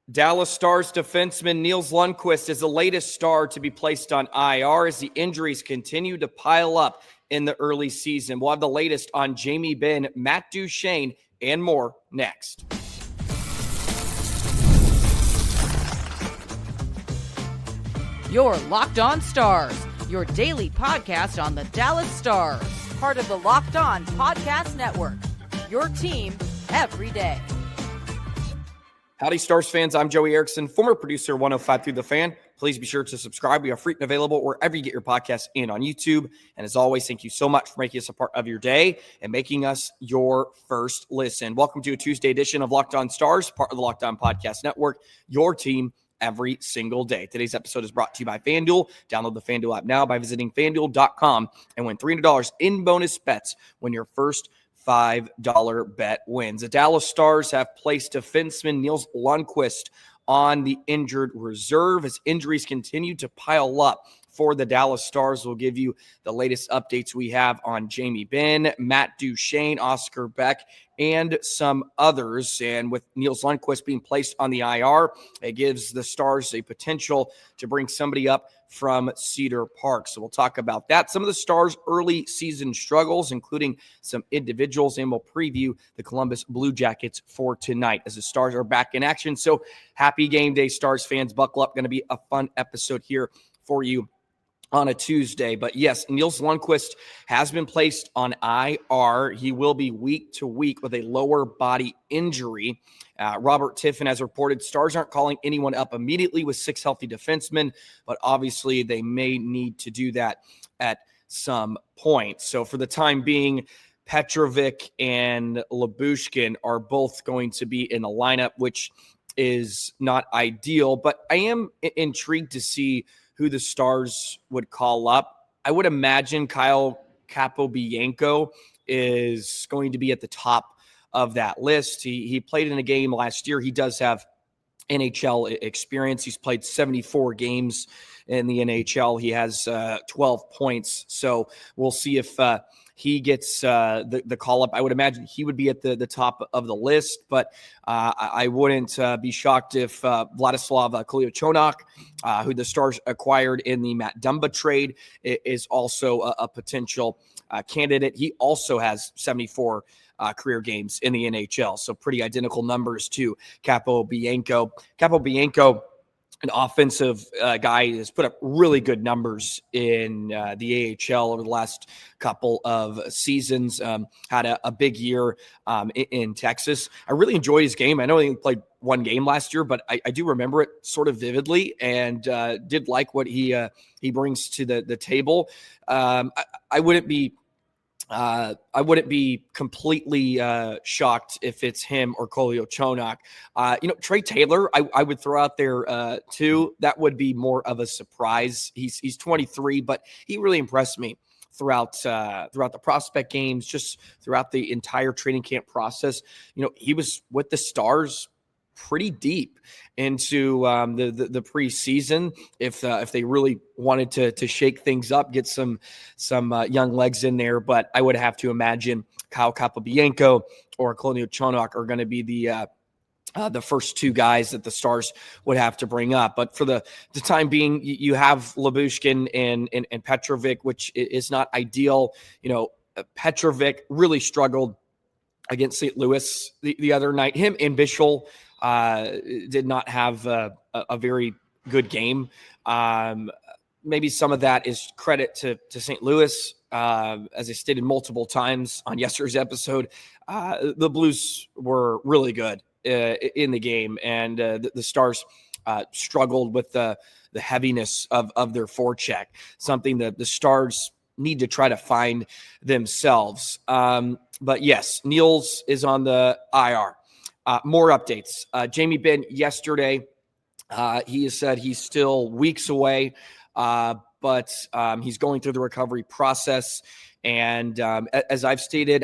Dallas Stars defenseman Nils Lundkvist is the latest star to be placed on IR as the injuries continue to pile up in the early season. We'll have the latest on Jamie Benn, Matt Duchene, and more next. You're Locked On Stars, your daily podcast on the Dallas Stars. Part of the Locked On Podcast Network, your team every day. Howdy, Stars fans. I'm Joey Erickson, former producer 105 Through the Fan. Please be sure to subscribe. We are free and available wherever you get your podcasts and on YouTube. And as always, thank you so much for making us a part of your day and making us your first listen. Welcome to a Tuesday edition of Locked On Stars, part of the Locked On Podcast Network, your team every single day. Today's episode is brought to you by FanDuel. Download the FanDuel app now by visiting FanDuel.com and win $300 in bonus bets when your first $5 bet wins. The Dallas Stars have placed defenseman Nils Lundkvist on the injured reserve as injuries continue to pile up for the Dallas Stars. We'll give you the latest updates we have on Jamie Benn, Matt Duchene, Oscar Beck, and some others. And with Nils Lundkvist being placed on the IR, it gives the Stars a potential to bring somebody up from Cedar Park. So we'll talk about that. Some of the Stars' early season struggles, including some individuals, and we'll preview the Columbus Blue Jackets for tonight as the Stars are back in action. So happy game day, Stars fans. Buckle up. Going to be a fun episode here for you on a Tuesday. But yes, Nils Lundkvist has been placed on IR. He will be week to week with a lower body injury. Robert Tiffin has reported Stars aren't calling anyone up immediately with 6 healthy defensemen, but obviously they may need to do that at some point. So for the time being, Petrovic and Lyubushkin are both going to be in the lineup, which is not ideal, but I am intrigued to see who the Stars would call up. I would imagine Kyle Capobianco is going to be at the top of that list. He played in a game last year. He does have NHL experience. He's played 74 games in the NHL. He has 12 points. So we'll see if he gets the call up. I would imagine he would be at the top of the list, but I wouldn't be shocked if Vladislav Kolyachonok, who the Stars acquired in the Matt Dumba trade, is also a potential candidate. He also has 74 career games in the NHL, so pretty identical numbers to Capobianco. Capobianco, an offensive guy, has put up really good numbers in the AHL over the last couple of seasons. Had a big year in Texas. I really enjoyed his game. I know he played one game last year, but I do remember it sort of vividly and did like what he brings to the table. I wouldn't be completely shocked if it's him or Kolyachonok. Trey Taylor, I would throw out there too. That would be more of a surprise. He's 23, but he really impressed me throughout the prospect games, just throughout the entire training camp process. He was with the Stars pretty deep into the preseason. If they really wanted to shake things up, get some young legs in there, but I would have to imagine Kyle Capobianco or Kolyachonok are going to be the first two guys that the Stars would have to bring up. But for the time being, you have Lyubushkin and Petrovic, which is not ideal. Petrovic really struggled against St. Louis the other night. Him and Bichel did not have a very good game. Maybe some of that is credit to St. Louis. As I stated multiple times on yesterday's episode, the Blues were really good in the game, and the Stars struggled with the heaviness of their forecheck, something that the Stars need to try to find themselves. But yes, Nils is on the IR. More updates. Jamie Benn yesterday, he has said he's still weeks away, but he's going through the recovery process. And as I've stated,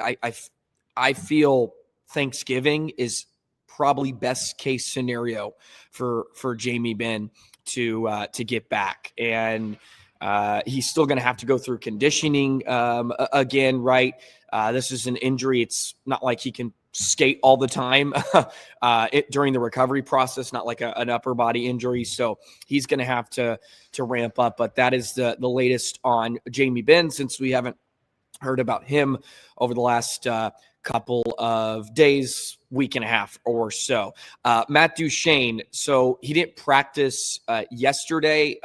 I feel Thanksgiving is probably best case scenario for Jamie Benn to get back. And he's still going to have to go through conditioning again, right? This is an injury. It's not like he can skate all the time during the recovery process, not like an upper body injury. So he's going to have to ramp up. But that is the latest on Jamie Benn, since we haven't heard about him over the last couple of days, week and a half or so. Matt Duchene, so he didn't practice yesterday.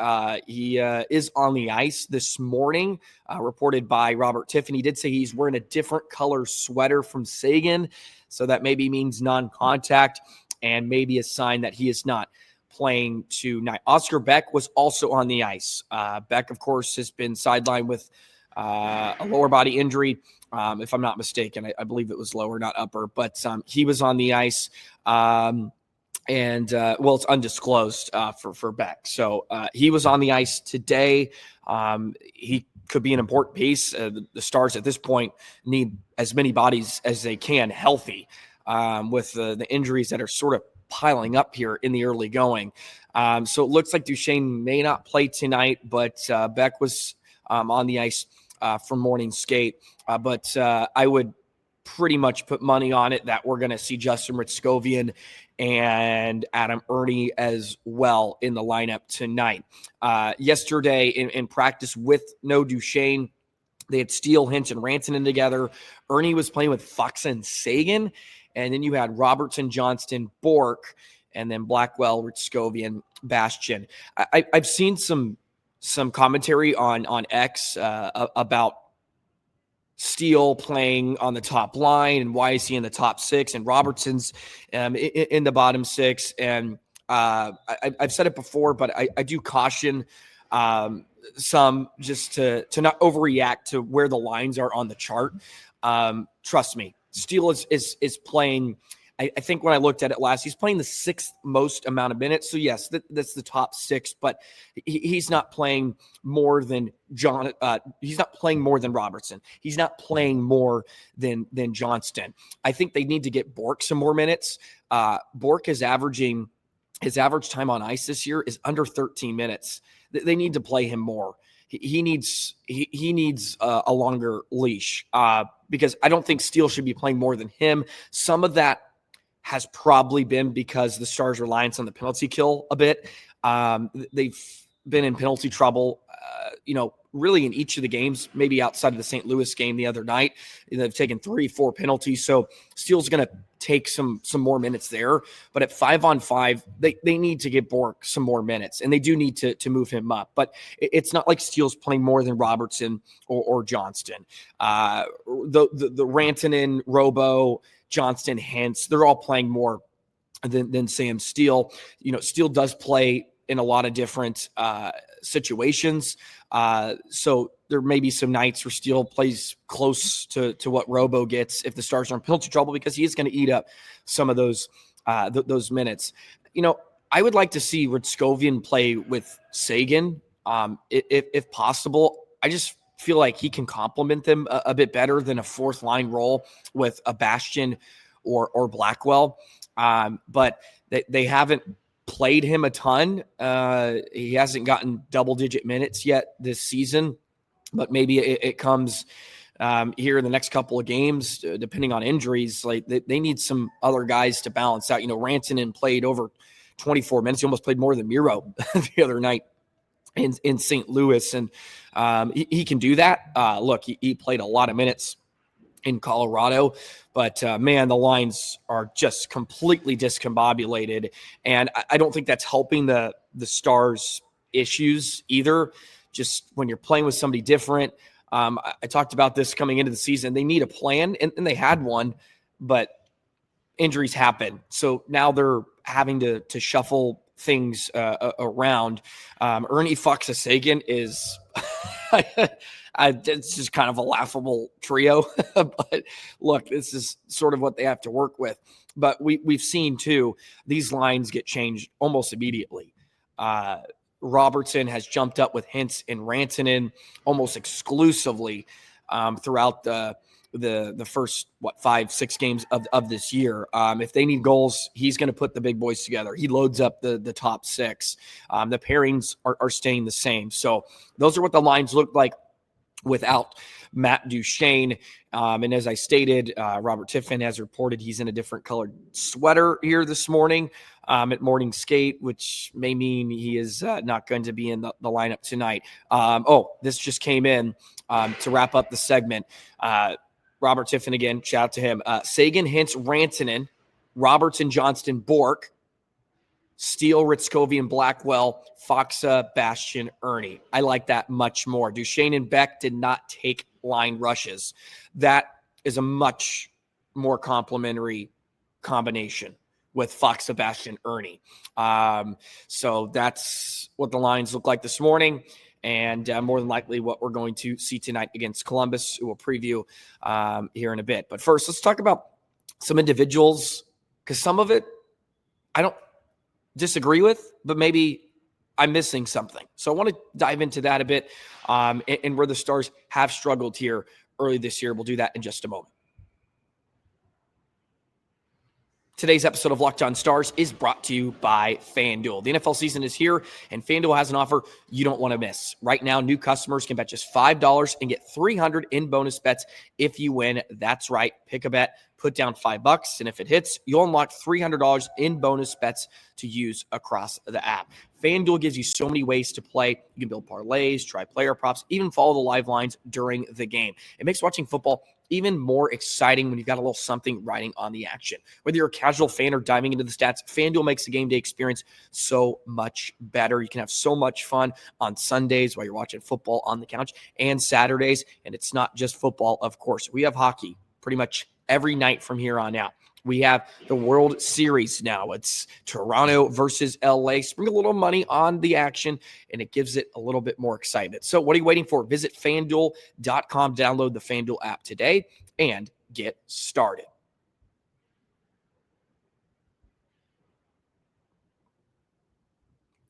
He is on the ice this morning, reported by Robert Tiffin. He did say he's wearing a different color sweater from Sagan, so that maybe means non-contact and maybe a sign that he is not playing tonight. Oscar Beck was also on the ice. Beck, of course, has been sidelined with a lower body injury. If I'm not mistaken, I believe it was lower, not upper, but he was on the ice. Well, it's undisclosed for Beck. So he was on the ice today. He could be an important piece. The Stars at this point need as many bodies as they can healthy with the injuries that are sort of piling up here in the early going. So it looks like Duchene may not play tonight, but Beck was on the ice for morning skate. But I would pretty much put money on it that we're going to see Justin Ritskovian and Adam Ernie as well in the lineup tonight. Yesterday in practice with no Duchene, they had Steele, Hintz, and Rantanen together. Ernie was playing with Fox and Sagan. And then you had Robertson, Johnston, Bork, and then Blackwell, Ritskovian, Bastian. I've seen some commentary on X about Steele playing on the top line and why is he in the top six, and Robertson's in the bottom six. And I've said it before, but I do caution some just to not overreact to where the lines are on the chart. Trust me, Steele is playing. I think when I looked at it last, he's playing the sixth most amount of minutes. So yes, that's the top six, but he's not playing more than he's not playing more than Robertson. He's not playing more than Johnston. I think they need to get Bork some more minutes. Bork is averaging, his average time on ice this year is under 13 minutes. They need to play him more. He needs a longer leash because I don't think Steele should be playing more than him. Some of that has probably been because the Stars' reliance on the penalty kill a bit. They've been in penalty trouble, really in each of the games, maybe outside of the St. Louis game the other night. They've taken 3-4 penalties. So Steele's going to take some more minutes there. But at 5-on-5, they need to give Bork some more minutes, and they do need to move him up. But it's not like Steele's playing more than Robertson or Johnston. The Rantanen, Robo, Johnston, Hintz, they're all playing more than Sam Steele. Steele does play in a lot of different situations. So there may be some nights where Steele plays close to what Robo gets if the Stars are in penalty trouble, because he is going to eat up some of those minutes. I would like to see Ritskovian play with Sagan if possible. I just feel like he can complement them a bit better than a fourth line role with a Bastian or Blackwell. But they haven't played him a ton. He hasn't gotten double-digit minutes yet this season, but maybe it comes here in the next couple of games, depending on injuries. Like they need some other guys to balance out. Rantanen played over 24 minutes. He almost played more than Miro the other night in St. Louis, and he can do that. Look, he played a lot of minutes in Colorado, but man, the lines are just completely discombobulated, and I don't think that's helping the Stars' issues either. Just when you're playing with somebody different, I talked about this coming into the season. They need a plan, and they had one, but injuries happen. So now they're having to shuffle things around. Ernie Fox-Sagan is it's just kind of a laughable trio. But look, this is sort of what they have to work with. But we've seen too, these lines get changed almost immediately. Robertson has jumped up with Hintz and Rantanen almost exclusively throughout the first 5-6 games of this year. If they need goals, he's going to put the big boys together. He loads up the top six. The pairings are staying the same. So those are what the lines look like without Matt Duchene. And as I stated, Robert Tiffin has reported he's in a different colored sweater here this morning at morning skate, which may mean he is not going to be in the lineup tonight. This just came in to wrap up the segment. Robert Tiffin again, shout out to him. Sagan, Hintz, Rantanen, Robertson, Johnston, Bork, Steele, Ritzkovian, Blackwell, Foxa, Bastian, Ernie. I like that much more. Duchene and Beck did not take line rushes. That is a much more complimentary combination with Fox, Sebastian, Ernie. So that's what the lines look like this morning, and more than likely what we're going to see tonight against Columbus, who we'll preview here in a bit. But first, let's talk about some individuals, because some of it I don't disagree with, but maybe I'm missing something. So I want to dive into that a bit and where the Stars have struggled here early this year. We'll do that in just a moment. Today's episode of Locked On Stars is brought to you by FanDuel. The NFL season is here, and FanDuel has an offer you don't want to miss. Right now, new customers can bet just $5 and get $300 in bonus bets if you win. That's right. Pick a bet, put down $5, and if it hits, you'll unlock $300 in bonus bets to use across the app. FanDuel gives you so many ways to play. You can build parlays, try player props, even follow the live lines during the game. It makes watching football even more exciting when you've got a little something riding on the action. Whether you're a casual fan or diving into the stats, FanDuel makes the game day experience so much better. You can have so much fun on Sundays while you're watching football on the couch, and Saturdays. And it's not just football, of course. We have hockey pretty much every night from here on out. We have the World Series now. It's Toronto versus LA. Spring a little money on the action, and it gives it a little bit more excitement. So what are you waiting for? Visit FanDuel.com, download the FanDuel app today, and get started.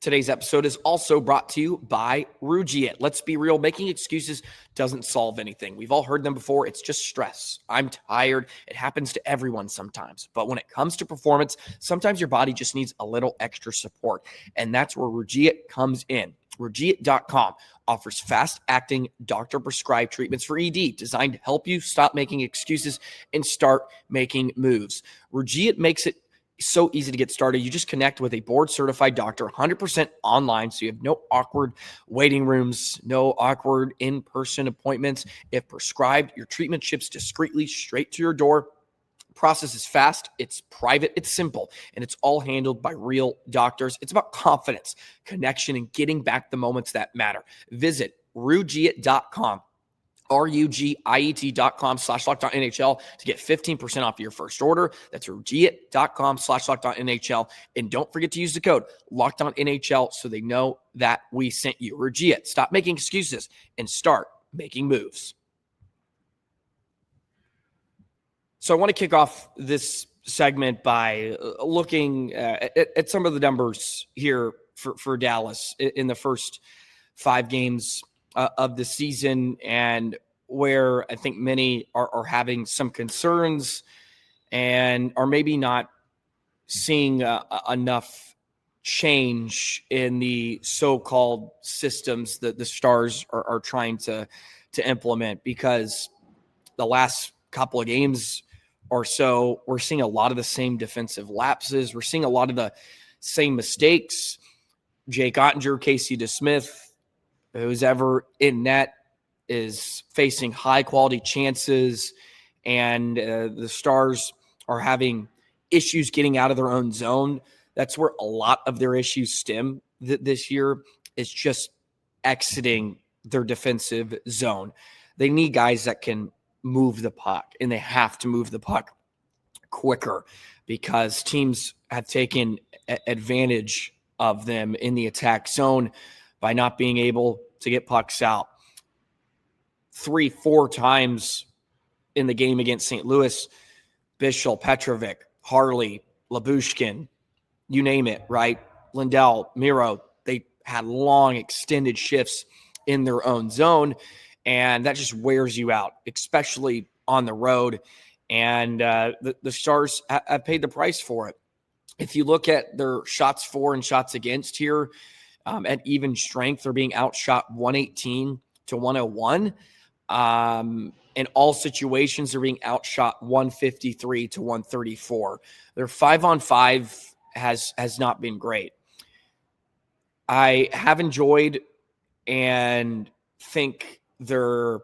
Today's episode is also brought to you by Rugiet. Let's be real, making excuses doesn't solve anything. We've all heard them before. It's just stress. I'm tired. It happens to everyone sometimes. But when it comes to performance, sometimes your body just needs a little extra support. And that's where Rugiet comes in. Rugiet.com offers fast-acting, doctor-prescribed treatments for ED designed to help you stop making excuses and start making moves. Rugiet makes it so easy to get started. You just connect with a board-certified doctor 100% online, so you have no awkward waiting rooms, no awkward in-person appointments. If prescribed, your treatment ships discreetly straight to your door. Process is fast, it's private, it's simple, and it's all handled by real doctors. It's about confidence, connection, and getting back the moments that matter. Visit Rugiet.com. RUGIET.com/LockedOnNHL to get 15% off your first order. That's Rugiet.com/LockedOnNHL. And don't forget to use the code LockedOnNHL so they know that we sent you. Rugiet, stop making excuses and start making moves. So I want to kick off this segment by looking at some of the numbers here for Dallas in the first 5 games of the season, and where I think many are having some concerns and are maybe not seeing enough change in the so-called systems that the Stars are trying to implement, because the last couple of games or so, we're seeing a lot of the same defensive lapses. We're seeing a lot of the same mistakes. Jake Ottinger, Casey DeSmith, who's ever in net is facing high-quality chances, and the Stars are having issues getting out of their own zone. That's where a lot of their issues stem this year, is just exiting their defensive zone. They need guys that can move the puck, and they have to move the puck quicker, because teams have taken advantage of them in the attack zone by not being able to get pucks out. 3-4 times in the game against St. Louis, Bichel, Petrovic, Harley, Labushkin, you name it, right? Lindell, Miro, they had long extended shifts in their own zone, and that just wears you out, especially on the road. And the Stars have paid the price for it. If you look at their shots for and shots against here, at even strength, they're being outshot 118-101. In all situations, they're being outshot 153 to 134. Their 5-on-5 has not been great. I have enjoyed and think their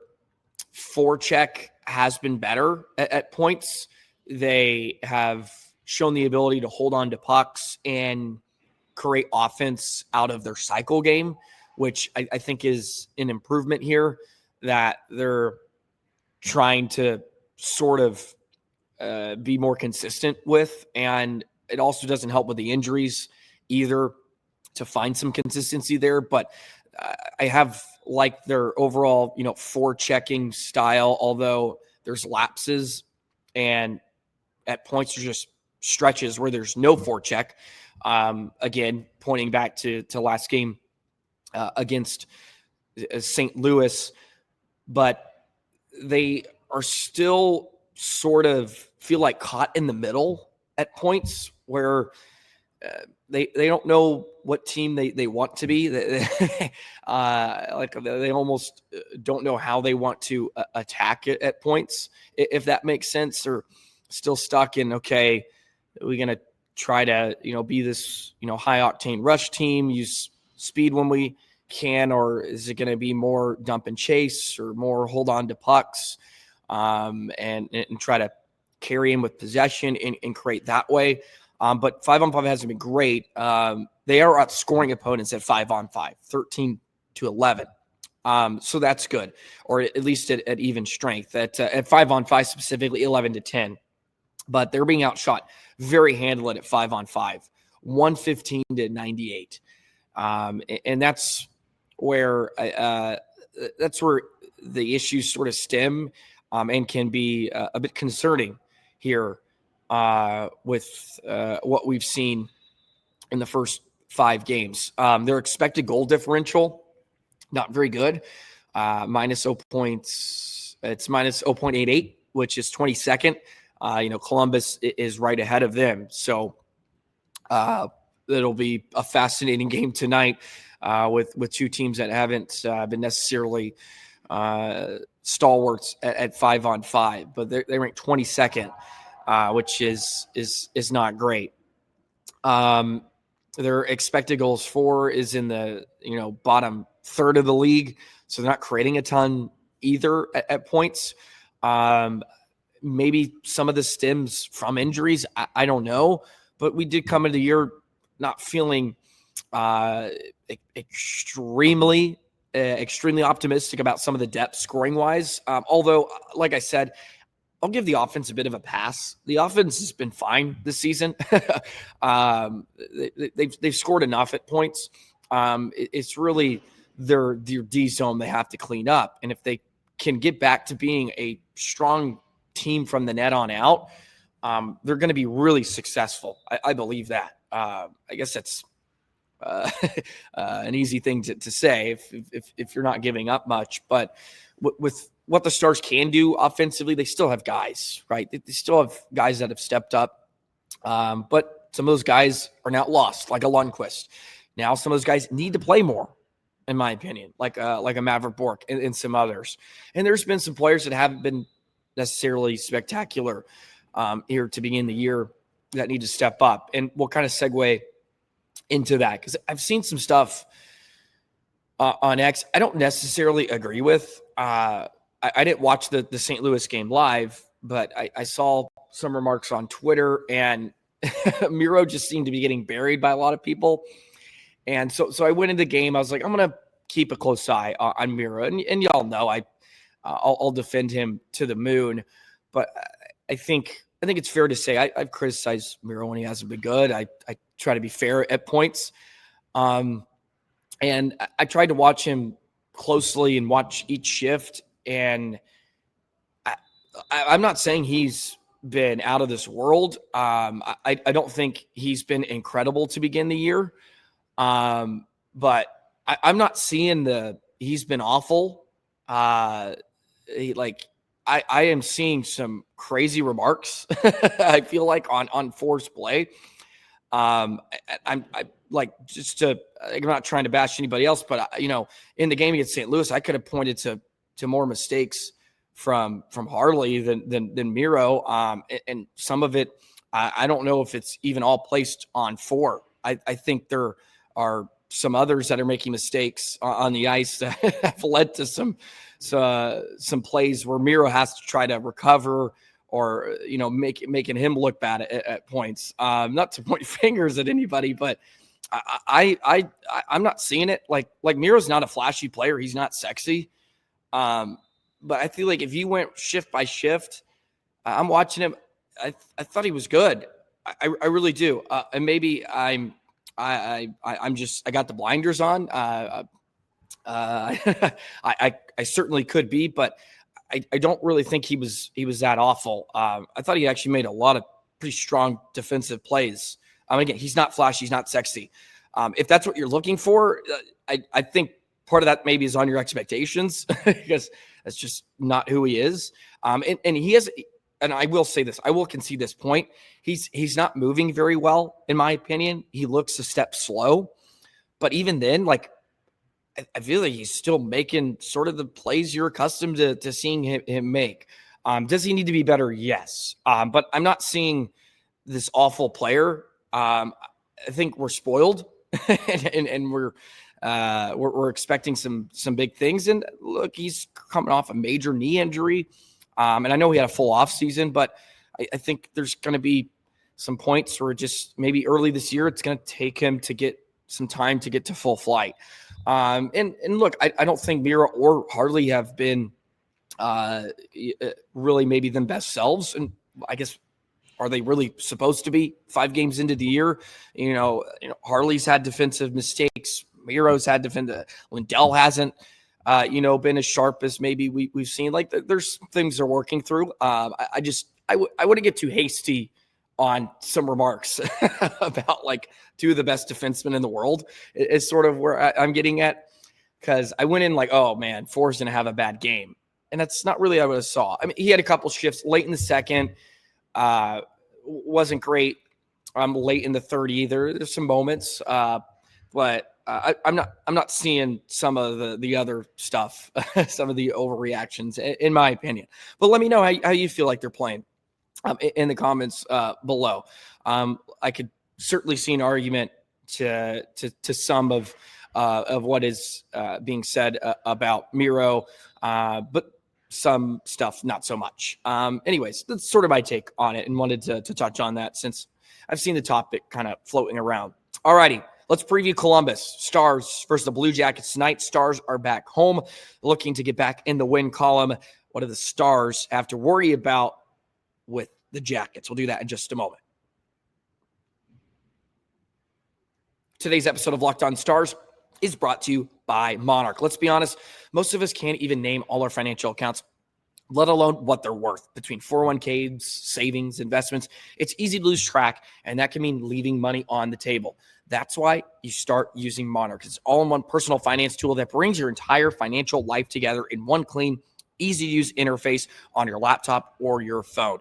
forecheck has been better at points. They have shown the ability to hold on to pucks and create offense out of their cycle game, which I think is an improvement here that they're trying to sort of be more consistent with. And it also doesn't help with the injuries either to find some consistency there. But I have liked their overall, forechecking style, although there's lapses and at points there's just stretches where there's no forecheck. Again, pointing back to last game against St. Louis, but they are still sort of feel like caught in the middle at points where they don't know what team they want to be. They almost don't know how they want to attack it at points, if that makes sense. Or still stuck in, okay, we're going to try to, be this, high octane rush team, use speed when we can, or is it going to be more dump and chase or more hold on to pucks and try to carry in with possession and create that way. But 5-on-5 hasn't been great. They are outscoring opponents at 5-on-5, 13-11. So that's good, or at least at even strength. At 5-on-5 specifically, 11-10. But they're being outshot very handily at 5-on-5, 115-98. And that's where the issues sort of stem and can be a bit concerning here with what we've seen in the first 5 games. Their expected goal differential, not very good. Minus 0 points. It's minus 0.88, which is 22nd. Columbus is right ahead of them. So it'll be a fascinating game tonight with two teams that haven't been necessarily stalwarts at 5-on-5, but they rank 22nd, which is not great. Their expected goals for is in the bottom third of the league, so they're not creating a ton either at points. Maybe some of this stems from injuries. I don't know, but we did come into the year not feeling extremely optimistic about some of the depth scoring wise. Although, like I said, I'll give the offense a bit of a pass. The offense has been fine this season. They've scored enough at points. It's really their D zone they have to clean up. And if they can get back to being a strong team from the net on out, they're going to be really successful. I believe that. I guess that's an easy thing to say if you're not giving up much. But with what the Stars can do offensively, they still have guys, right? They still have guys that have stepped up. But some of those guys are now lost, like a Lundkvist. Now some of those guys need to play more, in my opinion, like a Maverick Bork and some others. And there's been some players that haven't been necessarily spectacular here to begin the year that need to step up. And we'll kind of segue into that because I've seen some stuff on X I don't necessarily agree with. I didn't watch the St. Louis game live, but I saw some remarks on Twitter, and Miro just seemed to be getting buried by a lot of people. And so I went into the game. I was like, I'm going to keep a close eye on Miro. And y'all know I'll defend him to the moon. But I think it's fair to say I've criticized Miro when he hasn't been good. I try to be fair at points. And I tried to watch him closely and watch each shift. And I'm not saying he's been out of this world. I don't think he's been incredible to begin the year. But I'm not seeing he's been awful. I am seeing some crazy remarks. I feel like on forced play. I'm not trying to bash anybody else, but in the game against St. Louis, I could have pointed to to more mistakes from Harley than Miro. And some of it, I don't know if it's even all placed on four. I think there are some others that are making mistakes on the ice that have led to some plays where Miro has to try to recover, or making him look bad at points. Not to point fingers at anybody, but I'm not seeing it. Like Miro's not a flashy player. He's not sexy. But I feel like if you went shift by shift, I'm watching him. I thought he was good. I really do. And maybe I'm just, I got the blinders on. I certainly could be, but I don't really think he was that awful. I thought he actually made a lot of pretty strong defensive plays. Again, he's not flashy, he's not sexy. If that's what you're looking for, I think part of that maybe is on your expectations because that's just not who he is. And he has, and I will say this, I will concede this point. He's not moving very well, in my opinion. He looks a step slow, but even then, like, I feel like he's still making sort of the plays you're accustomed to seeing him make. Does he need to be better? Yes. But I'm not seeing this awful player. I think we're spoiled and we're expecting some big things. And look, he's coming off a major knee injury. And I know he had a full off season, but I think there's going to be some points where just maybe early this year, it's going to take him to get some time to get to full flight. And look, I don't think Miro or Harley have been really maybe them best selves. And I guess, are they really supposed to be 5 games into the year? Harley's had defensive mistakes. Miro's had Lindell hasn't, been as sharp as maybe we've seen. Like, there's things they're working through. I wouldn't get too hasty on some remarks about like 2 of the best defensemen in the world is sort of where I'm getting at. Because I went in like, oh man, Forr's going to have a bad game. And that's not really what I saw. I mean, he had a couple shifts late in the second. Wasn't great. Late in the third either. There's some moments, but I'm not seeing some of the other stuff, some of the overreactions, in my opinion. But let me know how you feel like they're playing in the comments below. I could certainly see an argument to some of what is being said about Miro, but some stuff not so much. Anyways, that's sort of my take on it, and wanted to touch on that since I've seen the topic kind of floating around. Alrighty, let's preview Columbus. Stars versus the Blue Jackets tonight. Stars are back home, looking to get back in the win column. What do the Stars have to worry about with the Jackets? We'll do that in just a moment. Today's episode of Locked On Stars is brought to you by Monarch. Let's be honest, most of us can't even name all our financial accounts, let alone what they're worth. Between 401ks, savings, investments, it's easy to lose track, and that can mean leaving money on the table. That's why you start using Monarch. It's an all-in-one personal finance tool that brings your entire financial life together in one clean, easy-to-use interface on your laptop or your phone.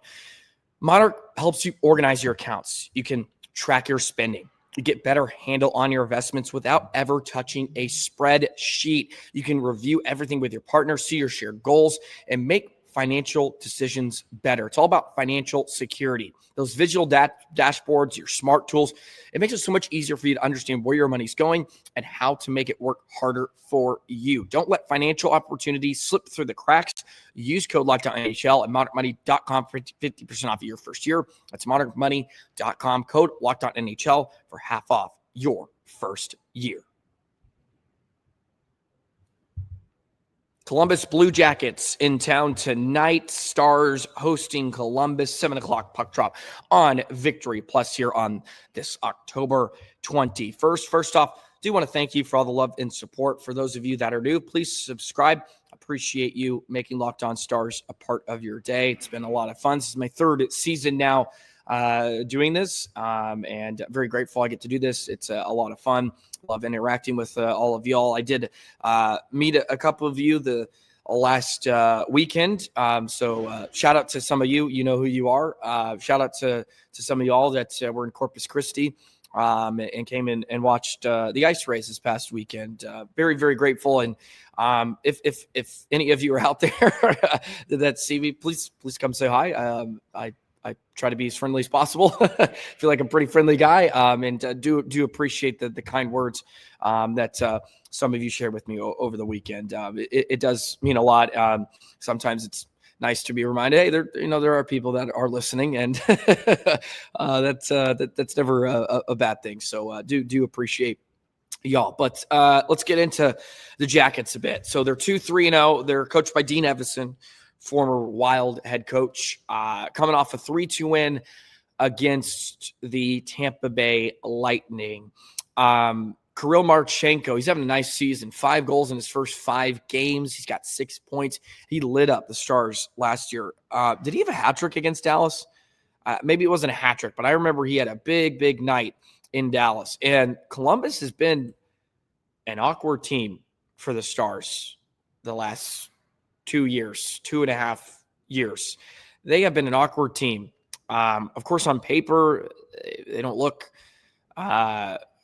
Monarch helps you organize your accounts. You can track your spending. You get better handle on your investments without ever touching a spreadsheet. You can review everything with your partner, see your shared goals, and make financial decisions better. It's all about financial security. Those visual dashboards, your smart tools, it makes it so much easier for you to understand where your money's going and how to make it work harder for you. Don't let financial opportunities slip through the cracks. Use code LOCKEDONNHL at monarchmoney.com for 50% off of your first year. That's monarchmoney.com, code LOCKEDONNHL for half off your first year. Columbus Blue Jackets in town tonight. Stars hosting Columbus, 7 o'clock puck drop on Victory Plus here on this October 21st. First off, do want to thank you for all the love and support. For those of you that are new, please subscribe. Appreciate you making Locked On Stars a part of your day. It's been a lot of fun. This is my 3rd season now doing this, and very grateful I get to do this. It's a lot of fun. Love interacting with all of y'all. I did meet a couple of you the last weekend. So shout out to some of you. You know who you are. Shout out to some of y'all that were in Corpus Christi and came in and watched the ice race this past weekend. Very, very grateful. And if any of you are out there that see me, please come say hi. I try to be as friendly as possible. I feel like I'm a pretty friendly guy, and do appreciate the kind words that some of you shared with me over the weekend. It does mean a lot. Sometimes it's nice to be reminded, hey, there are people that are listening, and that's never a bad thing. So do appreciate y'all. But let's get into the Jackets a bit. So they're 2-3-0. They're coached by Dean Evison, former Wild head coach, coming off a 3-2 win against the Tampa Bay Lightning. Kirill Marchenko, he's having a nice season. 5 goals in his first 5 games. He's got 6 points. He lit up the Stars last year. Did he have a hat trick against Dallas? Maybe it wasn't a hat trick, but I remember he had a big night in Dallas. And Columbus has been an awkward team for the Stars the last 2.5 years. They have been an awkward team. Of course, on paper, they don't look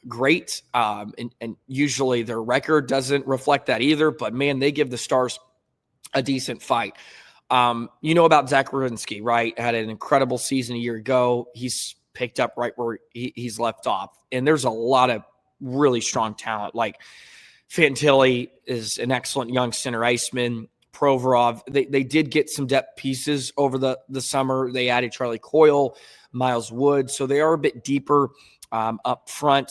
great. And usually their record doesn't reflect that either. But, man, they give the Stars a decent fight. You know about Zach Werenski, right? Had an incredible season a year ago. He's picked up right where he's left off. And there's a lot of really strong talent. Like Fantilli is an excellent young center iceman. Provorov, they did get some depth pieces over the summer. They added Charlie Coyle, Miles Wood. So they are a bit deeper up front.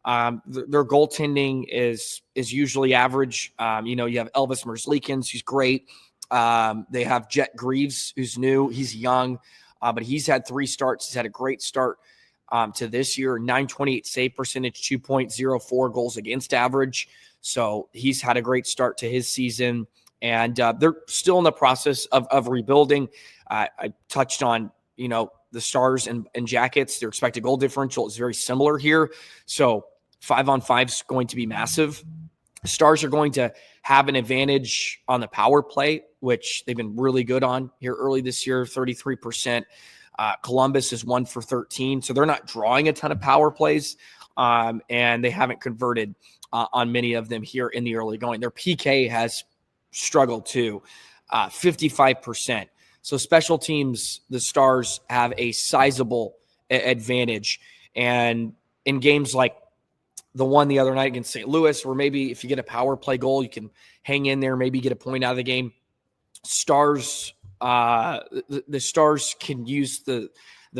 Their goaltending is usually average. You have Elvis Merzlikins, who's great. They have Jet Greaves, who's new. He's young, but he's had 3 starts. He's had a great start to this year. 928 save percentage, 2.04 goals against average. So he's had a great start to his season. And they're still in the process of rebuilding. I touched on, the Stars and Jackets. Their expected goal differential is very similar here. So 5-on-5 is going to be massive. The Stars are going to have an advantage on the power play, which they've been really good on here early this year, 33%. Columbus is 1 for 13. So they're not drawing a ton of power plays, and they haven't converted on many of them here in the early going. Their PK has struggled too, 55%. So special teams, the Stars have a sizable advantage. And in games like the one the other night against St. Louis, where maybe if you get a power play goal, you can hang in there, maybe get a point out of the game. Stars, the Stars can use the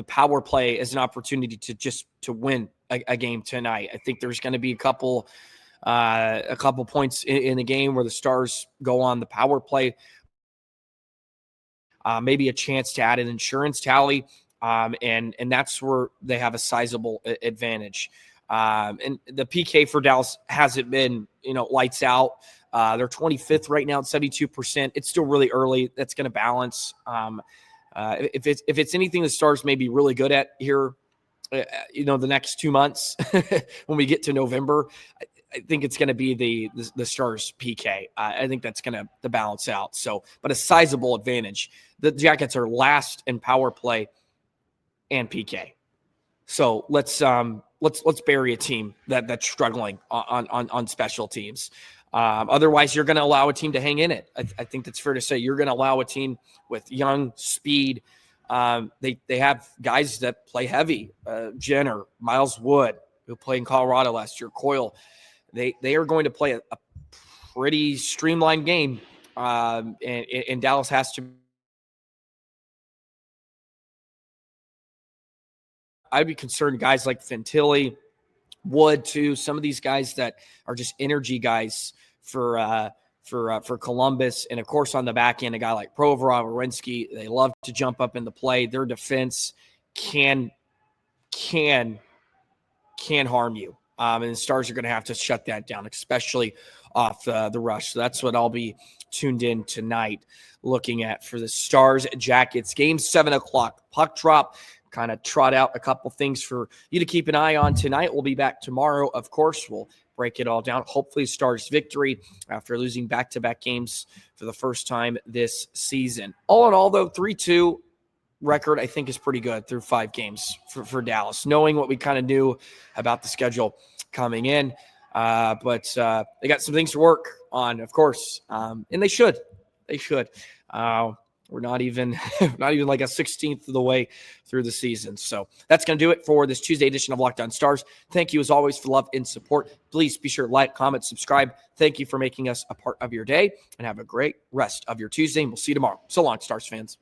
power play as an opportunity to win a game tonight. I think there's going to be a couple points in the game where the Stars go on the power play. Maybe a chance to add an insurance tally, and that's where they have a sizable advantage. And the PK for Dallas hasn't been, lights out. They're 25th right now at 72%. It's still really early. That's going to balance. If it's anything the Stars may be really good at here, the next 2 months when we get to November, I think it's going to be the Stars PK. I think that's going to balance out. So, but a sizable advantage. The Jackets are last in power play and PK. So let's bury a team that's struggling on special teams. Otherwise, you're going to allow a team to hang in it. I think that's fair to say. You're going to allow a team with young speed. They have guys that play heavy. Jenner, Miles Wood, who played in Colorado last year, Coyle. They are going to play a pretty streamlined game, and Dallas has to. I'd be concerned guys like Fantilli, Wood too. Some of these guys that are just energy guys for Columbus, and of course on the back end, a guy like Provorov, Werenski, they love to jump up in the play. Their defense can harm you. And the Stars are going to have to shut that down, especially off the rush. So that's what I'll be tuned in tonight looking at for the Stars Jackets game. 7:00 puck drop. Kind of trot out a couple things for you to keep an eye on tonight. We'll be back tomorrow. Of course, we'll break it all down. Hopefully Stars victory after losing back-to-back games for the first time this season. All in all, though, 3-2, record, I think, is pretty good through 5 games for Dallas, knowing what we kind of knew about the schedule coming in. But they got some things to work on, of course, and they should. They should. We're not even like a 16th of the way through the season. So that's going to do it for this Tuesday edition of Locked On Stars. Thank you, as always, for love and support. Please be sure to like, comment, subscribe. Thank you for making us a part of your day, and have a great rest of your Tuesday, and we'll see you tomorrow. So long, Stars fans.